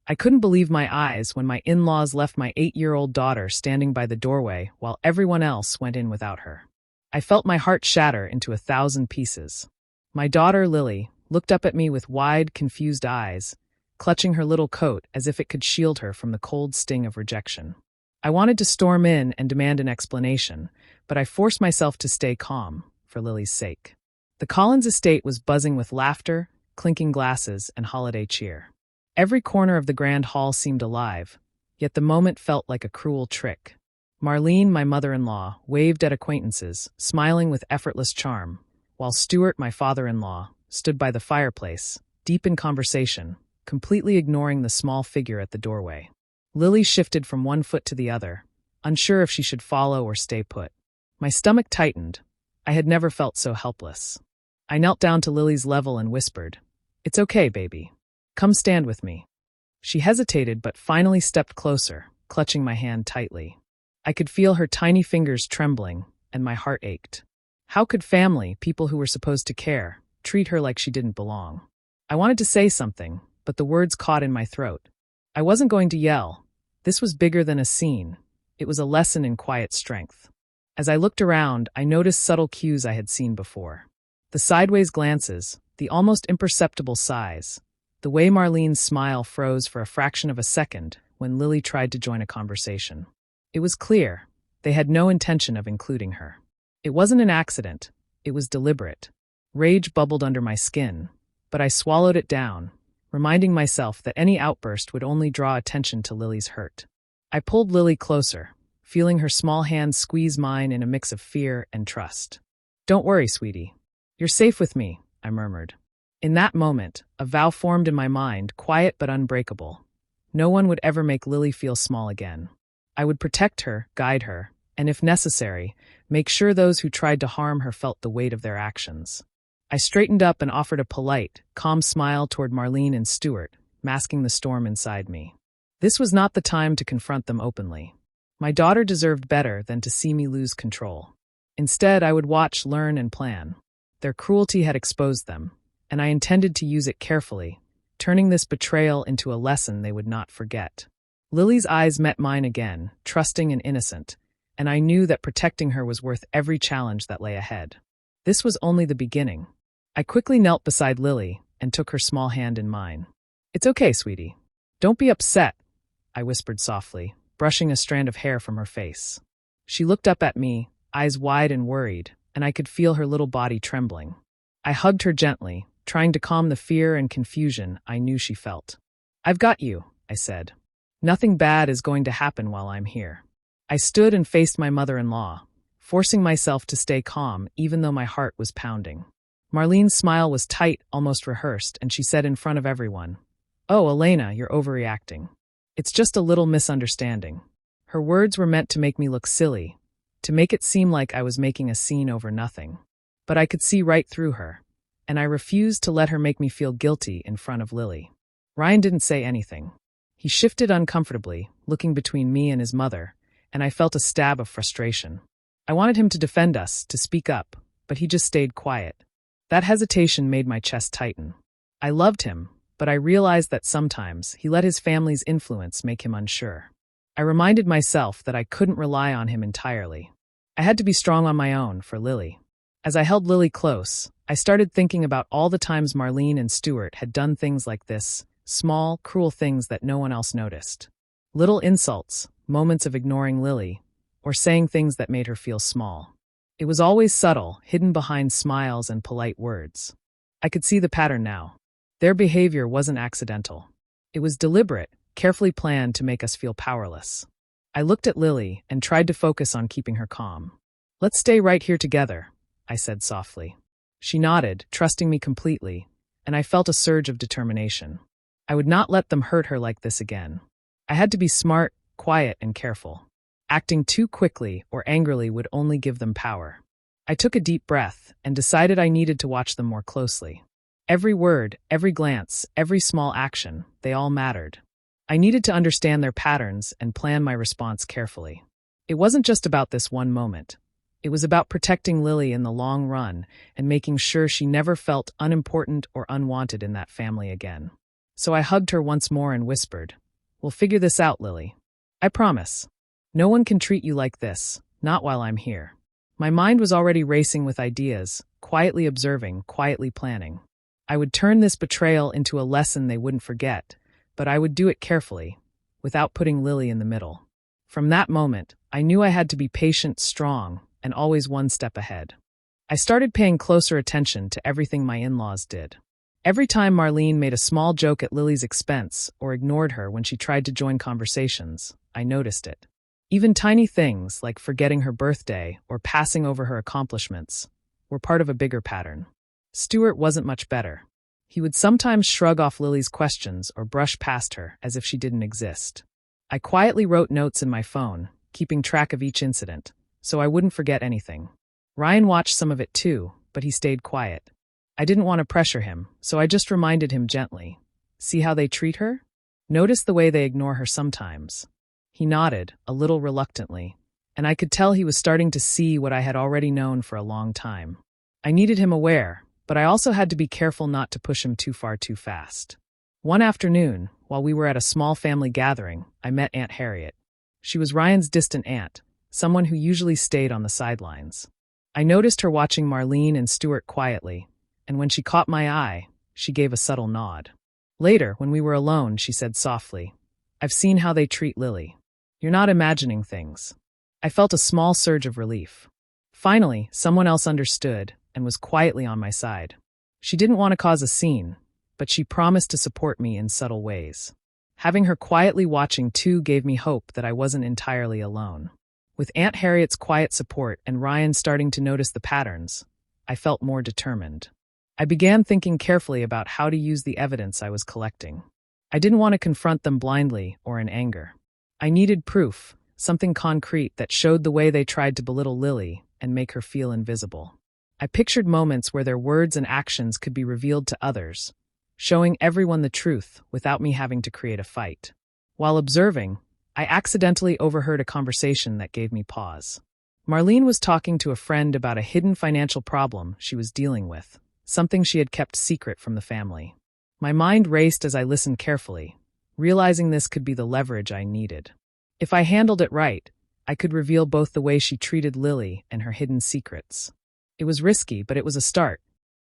I couldn't believe my eyes when my in-laws left my 8-year-old daughter standing by the doorway while everyone else went in without her. I felt my heart shatter into 1,000 pieces. My daughter, Lily, looked up at me with wide, confused eyes, clutching her little coat as if it could shield her from the cold sting of rejection. I wanted to storm in and demand an explanation, but I forced myself to stay calm, for Lily's sake. The Collins estate was buzzing with laughter, clinking glasses, and holiday cheer. Every corner of the grand hall seemed alive, yet the moment felt like a cruel trick. Marlene, my mother-in-law, waved at acquaintances, smiling with effortless charm, while Stuart, my father-in-law, stood by the fireplace, deep in conversation, completely ignoring the small figure at the doorway. Lily shifted from one foot to the other, unsure if she should follow or stay put. My stomach tightened. I had never felt so helpless. I knelt down to Lily's level and whispered, "It's okay, baby. Come stand with me." She hesitated but finally stepped closer, clutching my hand tightly. I could feel her tiny fingers trembling, and my heart ached. How could family, people who were supposed to care, treat her like she didn't belong? I wanted to say something, but the words caught in my throat. I wasn't going to yell. This was bigger than a scene. It was a lesson in quiet strength. As I looked around, I noticed subtle cues I had seen before. The sideways glances, the almost imperceptible sighs, the way Marlene's smile froze for a fraction of a second when Lily tried to join a conversation. It was clear, they had no intention of including her. It wasn't an accident, it was deliberate. Rage bubbled under my skin, but I swallowed it down, reminding myself that any outburst would only draw attention to Lily's hurt. I pulled Lily closer, feeling her small hand squeeze mine in a mix of fear and trust. "Don't worry, sweetie. You're safe with me," I murmured. In that moment, a vow formed in my mind, quiet but unbreakable. No one would ever make Lily feel small again. I would protect her, guide her, and if necessary, make sure those who tried to harm her felt the weight of their actions. I straightened up and offered a polite, calm smile toward Marlene and Stuart, masking the storm inside me. This was not the time to confront them openly. My daughter deserved better than to see me lose control. Instead, I would watch, learn, and plan. Their cruelty had exposed them, and I intended to use it carefully, turning this betrayal into a lesson they would not forget. Lily's eyes met mine again, trusting and innocent, and I knew that protecting her was worth every challenge that lay ahead. This was only the beginning. I quickly knelt beside Lily and took her small hand in mine. "It's okay, sweetie. Don't be upset," I whispered softly, brushing a strand of hair from her face. She looked up at me, eyes wide and worried, and I could feel her little body trembling. I hugged her gently, trying to calm the fear and confusion I knew she felt. "I've got you," I said. "Nothing bad is going to happen while I'm here." I stood and faced my mother-in-law, forcing myself to stay calm even though my heart was pounding. Marlene's smile was tight, almost rehearsed, and she said in front of everyone, "Oh, Elena, you're overreacting. It's just a little misunderstanding." Her words were meant to make me look silly, to make it seem like I was making a scene over nothing. But I could see right through her, and I refused to let her make me feel guilty in front of Lily. Ryan didn't say anything. He shifted uncomfortably, looking between me and his mother, and I felt a stab of frustration. I wanted him to defend us, to speak up, but he just stayed quiet. That hesitation made my chest tighten. I loved him, but I realized that sometimes he let his family's influence make him unsure. I reminded myself that I couldn't rely on him entirely. I had to be strong on my own for Lily. As I held Lily close, I started thinking about all the times Marlene and Stuart had done things like this, small, cruel things that no one else noticed. Little insults, moments of ignoring Lily, or saying things that made her feel small. It was always subtle, hidden behind smiles and polite words. I could see the pattern now. Their behavior wasn't accidental. It was deliberate, carefully planned to make us feel powerless. I looked at Lily and tried to focus on keeping her calm. "Let's stay right here together," I said softly. She nodded, trusting me completely, and I felt a surge of determination. I would not let them hurt her like this again. I had to be smart, quiet, and careful. Acting too quickly or angrily would only give them power. I took a deep breath and decided I needed to watch them more closely. Every word, every glance, every small action, they all mattered. I needed to understand their patterns and plan my response carefully. It wasn't just about this one moment. It was about protecting Lily in the long run and making sure she never felt unimportant or unwanted in that family again. So I hugged her once more and whispered, "We'll figure this out, Lily. I promise. No one can treat you like this, not while I'm here." My mind was already racing with ideas, quietly observing, quietly planning. I would turn this betrayal into a lesson they wouldn't forget, but I would do it carefully, without putting Lily in the middle. From that moment, I knew I had to be patient, strong, and always one step ahead. I started paying closer attention to everything my in-laws did. Every time Marlene made a small joke at Lily's expense or ignored her when she tried to join conversations, I noticed it. Even tiny things like forgetting her birthday or passing over her accomplishments were part of a bigger pattern. Stuart wasn't much better. He would sometimes shrug off Lily's questions or brush past her as if she didn't exist. I quietly wrote notes in my phone, keeping track of each incident, so I wouldn't forget anything. Ryan watched some of it too, but he stayed quiet. I didn't want to pressure him, so I just reminded him gently. "See how they treat her? Notice the way they ignore her sometimes." He nodded, a little reluctantly, and I could tell he was starting to see what I had already known for a long time. I needed him aware, but I also had to be careful not to push him too far too fast. One afternoon, while we were at a small family gathering, I met Aunt Harriet. She was Ryan's distant aunt, someone who usually stayed on the sidelines. I noticed her watching Marlene and Stuart quietly, and when she caught my eye, she gave a subtle nod. Later, when we were alone, she said softly, "I've seen how they treat Lily. You're not imagining things." I felt a small surge of relief. Finally, someone else understood and was quietly on my side. She didn't want to cause a scene, but she promised to support me in subtle ways. Having her quietly watching too gave me hope that I wasn't entirely alone. With Aunt Harriet's quiet support and Ryan starting to notice the patterns, I felt more determined. I began thinking carefully about how to use the evidence I was collecting. I didn't want to confront them blindly or in anger. I needed proof, something concrete that showed the way they tried to belittle Lily and make her feel invisible. I pictured moments where their words and actions could be revealed to others, showing everyone the truth without me having to create a fight. While observing, I accidentally overheard a conversation that gave me pause. Marlene was talking to a friend about a hidden financial problem she was dealing with, something she had kept secret from the family. My mind raced as I listened carefully, realizing this could be the leverage I needed. If I handled it right, I could reveal both the way she treated Lily and her hidden secrets. It was risky, but it was a start.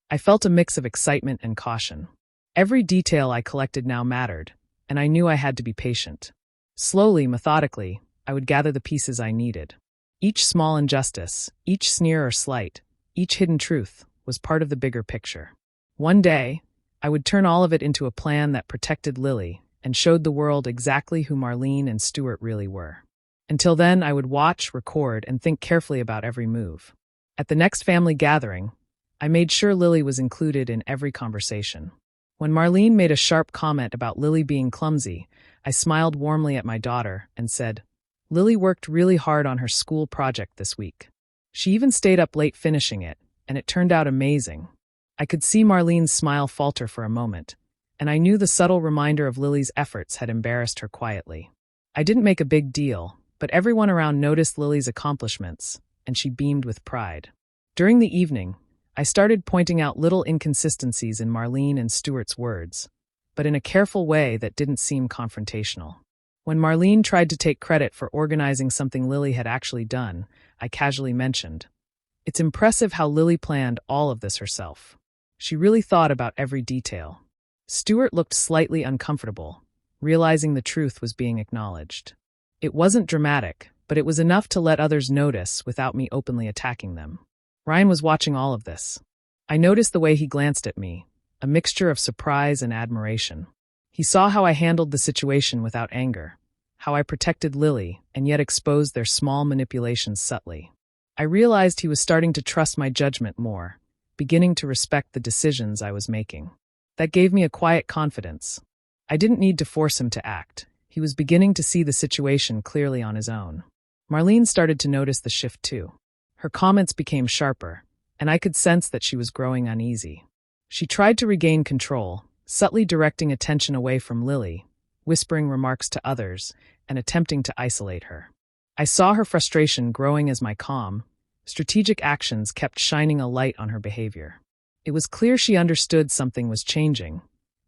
I felt a mix of excitement and caution. Every detail I collected now mattered, and I knew I had to be patient. Slowly, methodically, I would gather the pieces I needed. Each small injustice, each sneer or slight, each hidden truth was part of the bigger picture. One day, I would turn all of it into a plan that protected Lily and showed the world exactly who Marlene and Stuart really were. Until then, I would watch, record, and think carefully about every move. At the next family gathering, I made sure Lily was included in every conversation. When Marlene made a sharp comment about Lily being clumsy, I smiled warmly at my daughter and said, "Lily worked really hard on her school project this week. She even stayed up late finishing it, and it turned out amazing." I could see Marlene's smile falter for a moment, and I knew the subtle reminder of Lily's efforts had embarrassed her quietly. I didn't make a big deal, but everyone around noticed Lily's accomplishments, and she beamed with pride. During the evening, I started pointing out little inconsistencies in Marlene and Stuart's words, but in a careful way that didn't seem confrontational. When Marlene tried to take credit for organizing something Lily had actually done, I casually mentioned, "It's impressive how Lily planned all of this herself. She really thought about every detail." Stuart looked slightly uncomfortable, realizing the truth was being acknowledged. It wasn't dramatic, but it was enough to let others notice without me openly attacking them. Ryan was watching all of this. I noticed the way he glanced at me, a mixture of surprise and admiration. He saw how I handled the situation without anger, how I protected Lily and yet exposed their small manipulations subtly. I realized he was starting to trust my judgment more, beginning to respect the decisions I was making. That gave me a quiet confidence. I didn't need to force him to act. He was beginning to see the situation clearly on his own. Marlene started to notice the shift too. Her comments became sharper, and I could sense that she was growing uneasy. She tried to regain control, subtly directing attention away from Lily, whispering remarks to others, and attempting to isolate her. I saw her frustration growing as my calm, strategic actions kept shining a light on her behavior. It was clear she understood something was changing,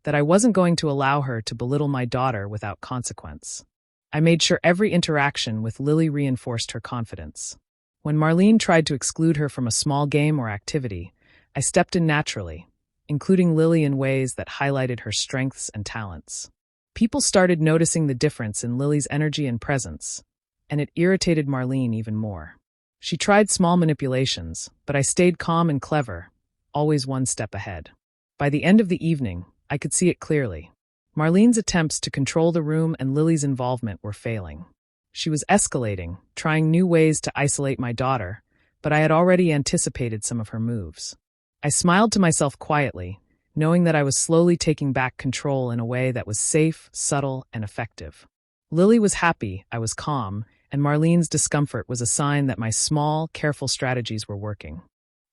that I wasn't going to allow her to belittle my daughter without consequence. I made sure every interaction with Lily reinforced her confidence. When Marlene tried to exclude her from a small game or activity, I stepped in naturally, including Lily in ways that highlighted her strengths and talents. People started noticing the difference in Lily's energy and presence, and it irritated Marlene even more. She tried small manipulations, but I stayed calm and clever, always one step ahead. By the end of the evening, I could see it clearly. Marlene's attempts to control the room and Lily's involvement were failing. She was escalating, trying new ways to isolate my daughter, but I had already anticipated some of her moves. I smiled to myself quietly, knowing that I was slowly taking back control in a way that was safe, subtle, and effective. Lily was happy, I was calm, and Marlene's discomfort was a sign that my small, careful strategies were working.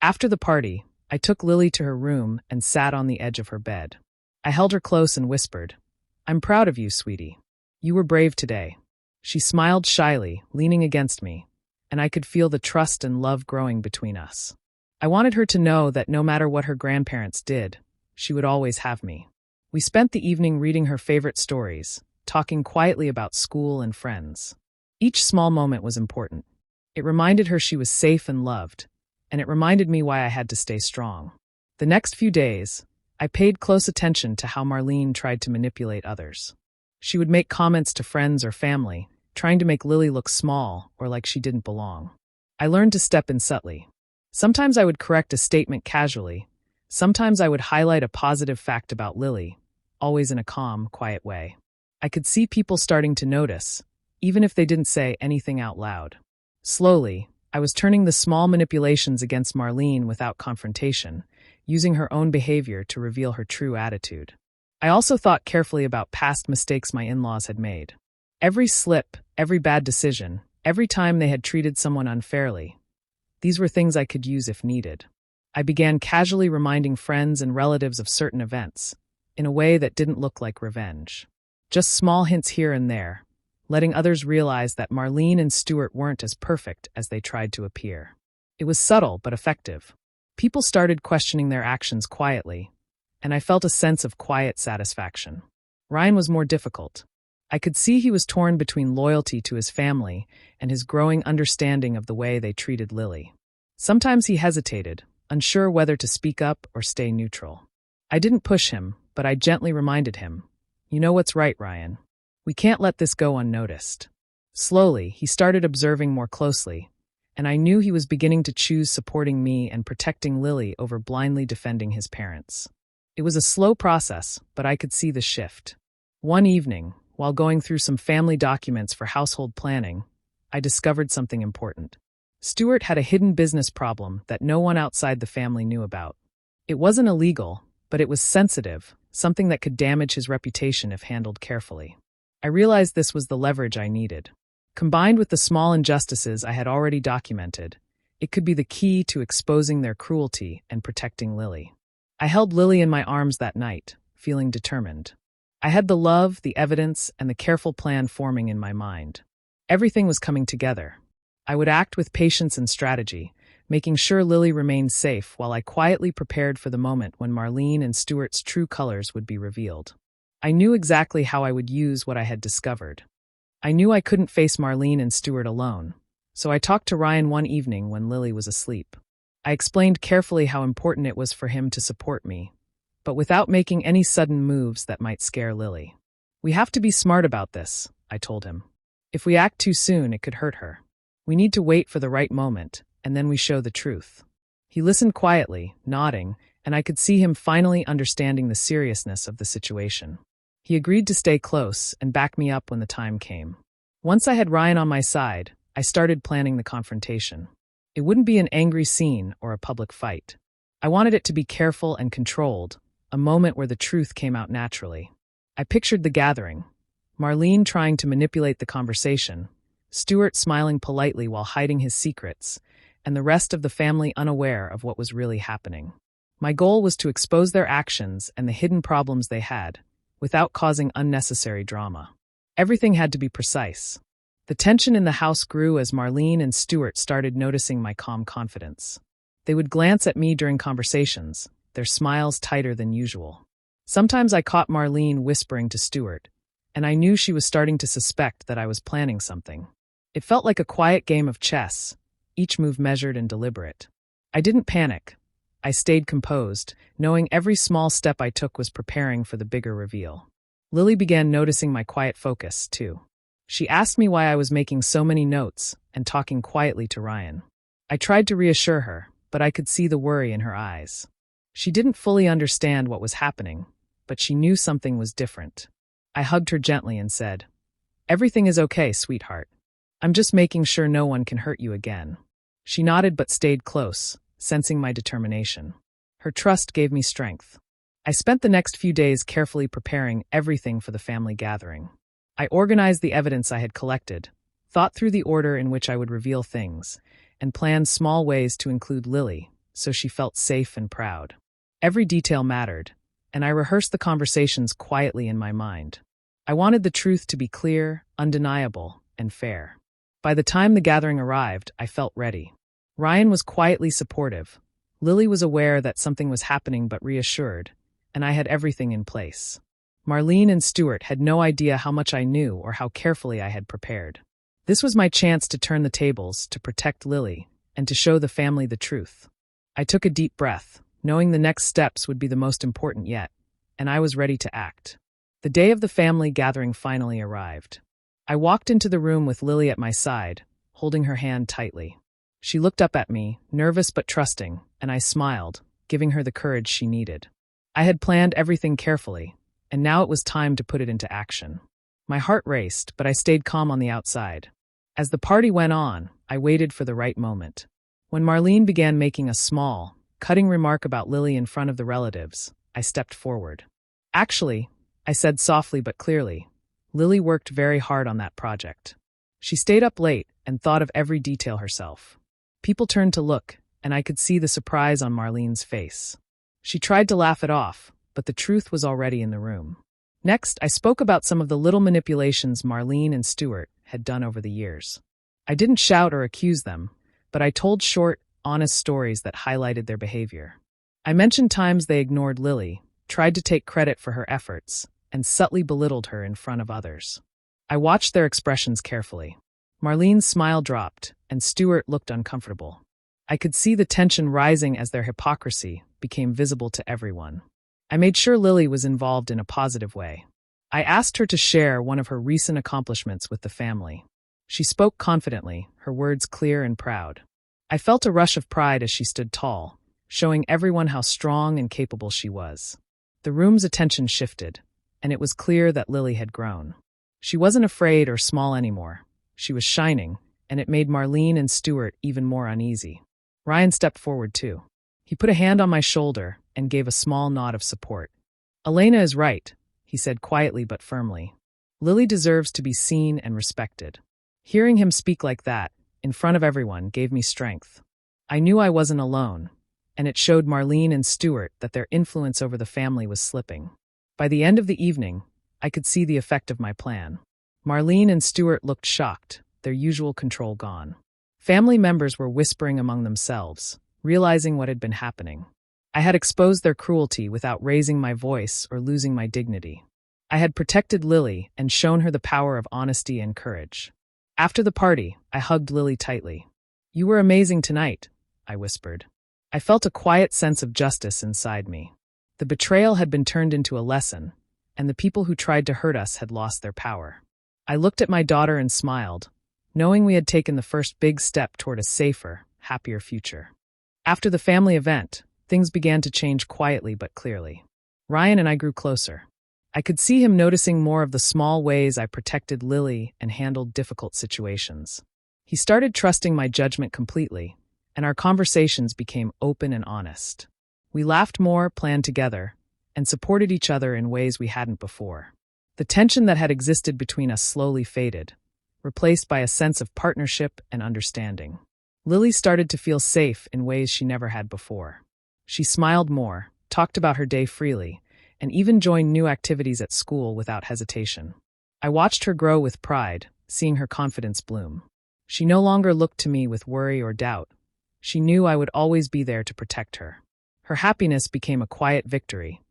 After the party, I took Lily to her room and sat on the edge of her bed. I held her close and whispered, "I'm proud of you, sweetie. You were brave today." She smiled shyly, leaning against me, and I could feel the trust and love growing between us. I wanted her to know that no matter what her grandparents did, she would always have me. We spent the evening reading her favorite stories, talking quietly about school and friends. Each small moment was important. It reminded her she was safe and loved, and it reminded me why I had to stay strong. The next few days, I paid close attention to how Marlene tried to manipulate others. She would make comments to friends or family, trying to make Lily look small or like she didn't belong. I learned to step in subtly. Sometimes I would correct a statement casually. Sometimes I would highlight a positive fact about Lily, always in a calm, quiet way. I could see people starting to notice, even if they didn't say anything out loud. Slowly, I was turning the small manipulations against Marlene without confrontation, using her own behavior to reveal her true attitude. I also thought carefully about past mistakes my in-laws had made. Every slip, every bad decision, every time they had treated someone unfairly. These were things I could use if needed. I began casually reminding friends and relatives of certain events, in a way that didn't look like revenge. Just small hints here and there, letting others realize that Marlene and Stuart weren't as perfect as they tried to appear. It was subtle but effective. People started questioning their actions quietly, and I felt a sense of quiet satisfaction. Ryan was more difficult. I could see he was torn between loyalty to his family and his growing understanding of the way they treated Lily. Sometimes he hesitated, unsure whether to speak up or stay neutral. I didn't push him, but I gently reminded him, "You know what's right, Ryan. We can't let this go unnoticed." Slowly, he started observing more closely, and I knew he was beginning to choose supporting me and protecting Lily over blindly defending his parents. It was a slow process, but I could see the shift. One evening, while going through some family documents for household planning, I discovered something important. Stuart had a hidden business problem that no one outside the family knew about. It wasn't illegal, but it was sensitive, something that could damage his reputation if handled carefully. I realized this was the leverage I needed. Combined with the small injustices I had already documented, it could be the key to exposing their cruelty and protecting Lily. I held Lily in my arms that night, feeling determined. I had the love, the evidence, and the careful plan forming in my mind. Everything was coming together. I would act with patience and strategy, making sure Lily remained safe while I quietly prepared for the moment when Marlene and Stuart's true colors would be revealed. I knew exactly how I would use what I had discovered. I knew I couldn't face Marlene and Stuart alone, so I talked to Ryan one evening when Lily was asleep. I explained carefully how important it was for him to support me, but without making any sudden moves that might scare Lily. "We have to be smart about this," I told him. "If we act too soon, it could hurt her. We need to wait for the right moment, and then we show the truth." He listened quietly, nodding, and I could see him finally understanding the seriousness of the situation. He agreed to stay close and back me up when the time came. Once I had Ryan on my side, I started planning the confrontation. It wouldn't be an angry scene or a public fight. I wanted it to be careful and controlled, a moment where the truth came out naturally. I pictured the gathering, Marlene trying to manipulate the conversation, Stuart smiling politely while hiding his secrets, and the rest of the family unaware of what was really happening. My goal was to expose their actions and the hidden problems they had, without causing unnecessary drama. Everything had to be precise. The tension in the house grew as Marlene and Stuart started noticing my calm confidence. They would glance at me during conversations, their smiles tighter than usual. Sometimes I caught Marlene whispering to Stuart, and I knew she was starting to suspect that I was planning something. It felt like a quiet game of chess, each move measured and deliberate. I didn't panic. I stayed composed, knowing every small step I took was preparing for the bigger reveal. Lily began noticing my quiet focus, too. She asked me why I was making so many notes and talking quietly to Ryan. I tried to reassure her, but I could see the worry in her eyes. She didn't fully understand what was happening, but she knew something was different. I hugged her gently and said, "Everything is okay, sweetheart. I'm just making sure no one can hurt you again." She nodded but stayed close, sensing my determination. Her trust gave me strength. I spent the next few days carefully preparing everything for the family gathering. I organized the evidence I had collected, thought through the order in which I would reveal things, and planned small ways to include Lily, so she felt safe and proud. Every detail mattered, and I rehearsed the conversations quietly in my mind. I wanted the truth to be clear, undeniable, and fair. By the time the gathering arrived, I felt ready. Ryan was quietly supportive. Lily was aware that something was happening but reassured, and I had everything in place. Marlene and Stuart had no idea how much I knew or how carefully I had prepared. This was my chance to turn the tables, to protect Lily, and to show the family the truth. I took a deep breath, knowing the next steps would be the most important yet, and I was ready to act. The day of the family gathering finally arrived. I walked into the room with Lily at my side, holding her hand tightly. She looked up at me, nervous but trusting, and I smiled, giving her the courage she needed. I had planned everything carefully, and now it was time to put it into action. My heart raced, but I stayed calm on the outside. As the party went on, I waited for the right moment. When Marlene began making a small, cutting remark about Lily in front of the relatives, I stepped forward. "Actually," I said softly but clearly, "Lily worked very hard on that project. She stayed up late and thought of every detail herself." People turned to look, and I could see the surprise on Marlene's face. She tried to laugh it off, but the truth was already in the room. Next, I spoke about some of the little manipulations Marlene and Stuart had done over the years. I didn't shout or accuse them, but I told short, honest stories that highlighted their behavior. I mentioned times they ignored Lily, tried to take credit for her efforts, and subtly belittled her in front of others. I watched their expressions carefully. Marlene's smile dropped, and Stuart looked uncomfortable. I could see the tension rising as their hypocrisy became visible to everyone. I made sure Lily was involved in a positive way. I asked her to share one of her recent accomplishments with the family. She spoke confidently, her words clear and proud. I felt a rush of pride as she stood tall, showing everyone how strong and capable she was. The room's attention shifted, and it was clear that Lily had grown. She wasn't afraid or small anymore. She was shining, and it made Marlene and Stuart even more uneasy. Ryan stepped forward too. He put a hand on my shoulder and gave a small nod of support. "Elena is right," he said quietly but firmly. "Lily deserves to be seen and respected." Hearing him speak like that, in front of everyone, gave me strength. I knew I wasn't alone, and it showed Marlene and Stuart that their influence over the family was slipping. By the end of the evening, I could see the effect of my plan. Marlene and Stuart looked shocked, their usual control gone. Family members were whispering among themselves, realizing what had been happening. I had exposed their cruelty without raising my voice or losing my dignity. I had protected Lily and shown her the power of honesty and courage. After the party, I hugged Lily tightly. "You were amazing tonight," I whispered. I felt a quiet sense of justice inside me. The betrayal had been turned into a lesson, and the people who tried to hurt us had lost their power. I looked at my daughter and smiled, knowing we had taken the first big step toward a safer, happier future. After the family event, things began to change quietly but clearly. Ryan and I grew closer. I could see him noticing more of the small ways I protected Lily and handled difficult situations. He started trusting my judgment completely, and our conversations became open and honest. We laughed more, planned together, and supported each other in ways we hadn't before. The tension that had existed between us slowly faded, replaced by a sense of partnership and understanding. Lily started to feel safe in ways she never had before. She smiled more, talked about her day freely, and even joined new activities at school without hesitation. I watched her grow with pride, seeing her confidence bloom. She no longer looked to me with worry or doubt. She knew I would always be there to protect her. Her happiness became a quiet victory,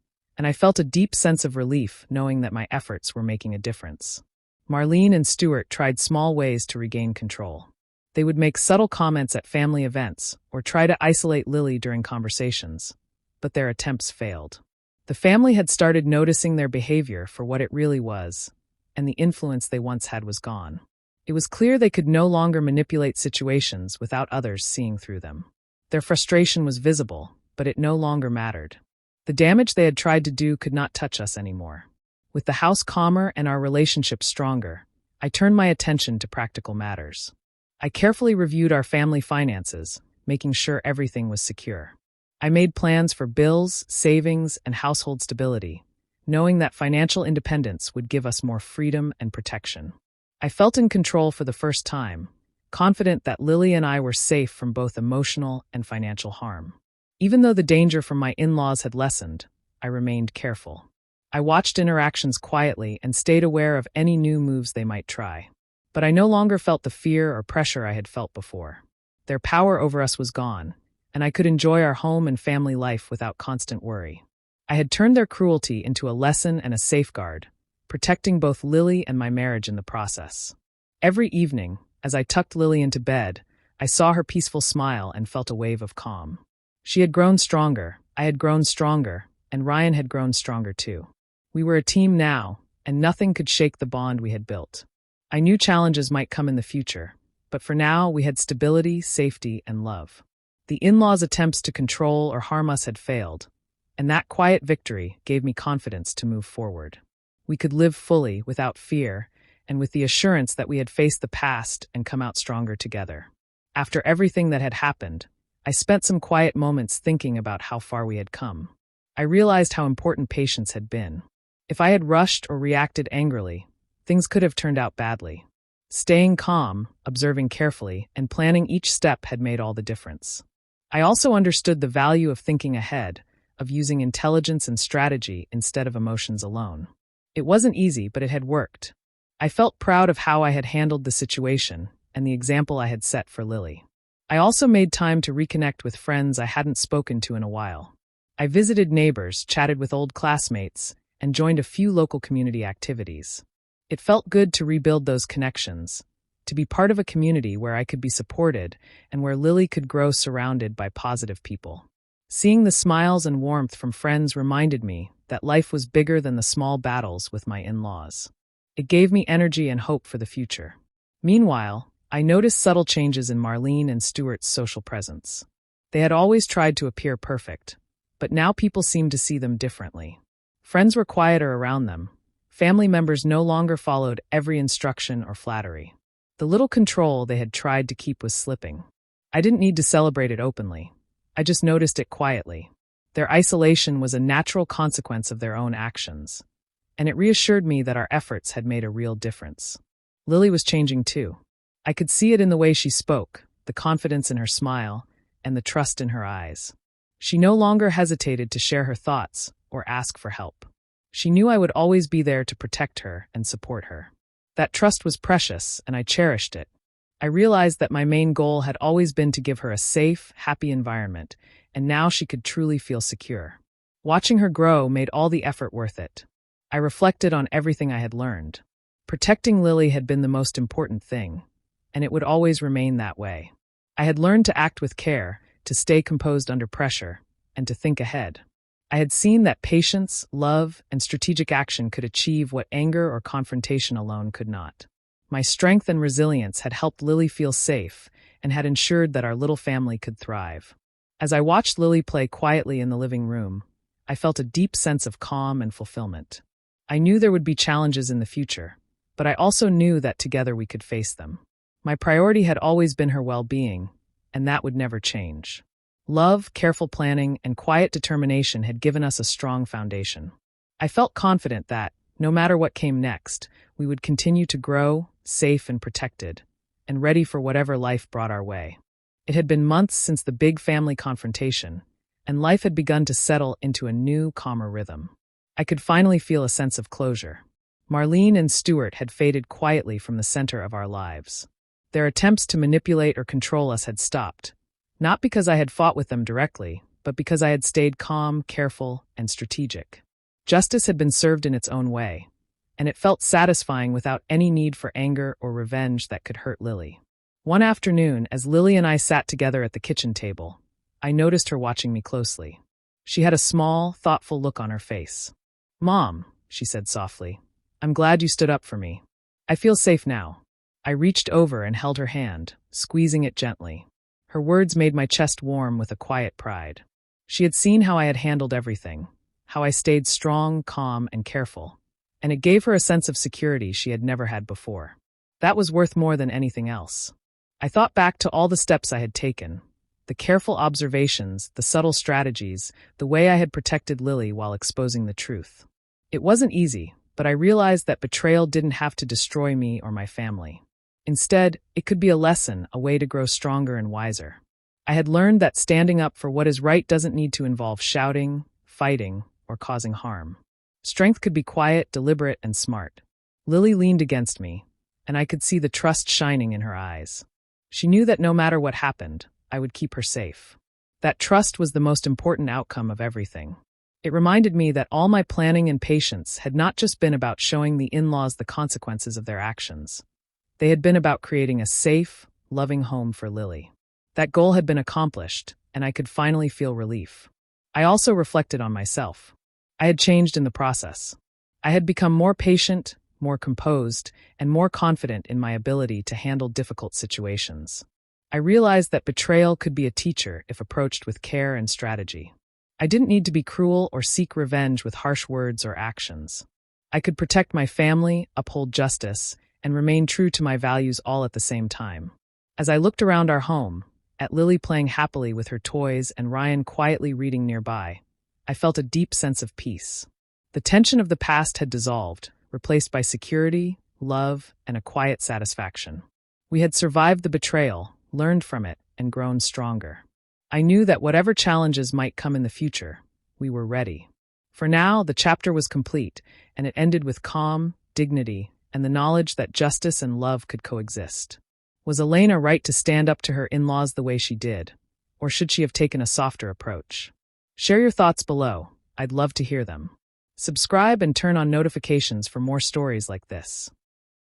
and I felt a deep sense of relief knowing that my efforts were making a difference. Marlene and Stuart tried small ways to regain control. They would make subtle comments at family events or try to isolate Lily during conversations, but their attempts failed. The family had started noticing their behavior for what it really was, and the influence they once had was gone. It was clear they could no longer manipulate situations without others seeing through them. Their frustration was visible, but it no longer mattered. The damage they had tried to do could not touch us anymore. With the house calmer and our relationship stronger, I turned my attention to practical matters. I carefully reviewed our family finances, making sure everything was secure. I made plans for bills, savings, and household stability, knowing that financial independence would give us more freedom and protection. I felt in control for the first time, confident that Lily and I were safe from both emotional and financial harm. Even though the danger from my in-laws had lessened, I remained careful. I watched interactions quietly and stayed aware of any new moves they might try. But I no longer felt the fear or pressure I had felt before. Their power over us was gone, and I could enjoy our home and family life without constant worry. I had turned their cruelty into a lesson and a safeguard, protecting both Lily and my marriage in the process. Every evening, as I tucked Lily into bed, I saw her peaceful smile and felt a wave of calm. She had grown stronger, I had grown stronger, and Ryan had grown stronger too. We were a team now, and nothing could shake the bond we had built. I knew challenges might come in the future, but for now we had stability, safety, and love. The in-laws' attempts to control or harm us had failed, and that quiet victory gave me confidence to move forward. We could live fully, without fear, and with the assurance that we had faced the past and come out stronger together. After everything that had happened, I spent some quiet moments thinking about how far we had come. I realized how important patience had been. If I had rushed or reacted angrily, things could have turned out badly. Staying calm, observing carefully, and planning each step had made all the difference. I also understood the value of thinking ahead, of using intelligence and strategy instead of emotions alone. It wasn't easy, but it had worked. I felt proud of how I had handled the situation and the example I had set for Lily. I also made time to reconnect with friends I hadn't spoken to in a while. I visited neighbors, chatted with old classmates, and joined a few local community activities. It felt good to rebuild those connections, to be part of a community where I could be supported and where Lily could grow surrounded by positive people. Seeing the smiles and warmth from friends reminded me that life was bigger than the small battles with my in-laws. It gave me energy and hope for the future. Meanwhile, I noticed subtle changes in Marlene and Stuart's social presence. They had always tried to appear perfect, but now people seemed to see them differently. Friends were quieter around them. Family members no longer followed every instruction or flattery. The little control they had tried to keep was slipping. I didn't need to celebrate it openly. I just noticed it quietly. Their isolation was a natural consequence of their own actions, and it reassured me that our efforts had made a real difference. Lily was changing too. I could see it in the way she spoke, the confidence in her smile, and the trust in her eyes. She no longer hesitated to share her thoughts or ask for help. She knew I would always be there to protect her and support her. That trust was precious, and I cherished it. I realized that my main goal had always been to give her a safe, happy environment, and now she could truly feel secure. Watching her grow made all the effort worth it. I reflected on everything I had learned. Protecting Lily had been the most important thing, and it would always remain that way. I had learned to act with care, to stay composed under pressure, and to think ahead. I had seen that patience, love, and strategic action could achieve what anger or confrontation alone could not. My strength and resilience had helped Lily feel safe and had ensured that our little family could thrive. As I watched Lily play quietly in the living room, I felt a deep sense of calm and fulfillment. I knew there would be challenges in the future, but I also knew that together we could face them. My priority had always been her well-being, and that would never change. Love, careful planning, and quiet determination had given us a strong foundation. I felt confident that, no matter what came next, we would continue to grow, safe and protected, and ready for whatever life brought our way. It had been months since the big family confrontation, and life had begun to settle into a new, calmer rhythm. I could finally feel a sense of closure. Marlene and Stuart had faded quietly from the center of our lives. Their attempts to manipulate or control us had stopped, not because I had fought with them directly, but because I had stayed calm, careful, and strategic. Justice had been served in its own way, and it felt satisfying without any need for anger or revenge that could hurt Lily. One afternoon, as Lily and I sat together at the kitchen table, I noticed her watching me closely. She had a small, thoughtful look on her face. "Mom," she said softly, "I'm glad you stood up for me. I feel safe now." I reached over and held her hand, squeezing it gently. Her words made my chest warm with a quiet pride. She had seen how I had handled everything, how I stayed strong, calm, and careful, and it gave her a sense of security she had never had before. That was worth more than anything else. I thought back to all the steps I had taken, the careful observations, the subtle strategies, the way I had protected Lily while exposing the truth. It wasn't easy, but I realized that betrayal didn't have to destroy me or my family. Instead, it could be a lesson, a way to grow stronger and wiser. I had learned that standing up for what is right doesn't need to involve shouting, fighting, or causing harm. Strength could be quiet, deliberate, and smart. Lily leaned against me, and I could see the trust shining in her eyes. She knew that no matter what happened, I would keep her safe. That trust was the most important outcome of everything. It reminded me that all my planning and patience had not just been about showing the in-laws the consequences of their actions. They had been about creating a safe, loving home for Lily. That goal had been accomplished, and I could finally feel relief. I also reflected on myself. I had changed in the process. I had become more patient, more composed, and more confident in my ability to handle difficult situations. I realized that betrayal could be a teacher if approached with care and strategy. I didn't need to be cruel or seek revenge with harsh words or actions. I could protect my family, uphold justice, and remain true to my values all at the same time. As I looked around our home, at Lily playing happily with her toys and Ryan quietly reading nearby, I felt a deep sense of peace. The tension of the past had dissolved, replaced by security, love, and a quiet satisfaction. We had survived the betrayal, learned from it, and grown stronger. I knew that whatever challenges might come in the future, we were ready. For now, the chapter was complete, and it ended with calm, dignity, and the knowledge that justice and love could coexist. Was Elena right to stand up to her in-laws the way she did, or should she have taken a softer approach? Share your thoughts below. I'd love to hear them. Subscribe and turn on notifications for more stories like this.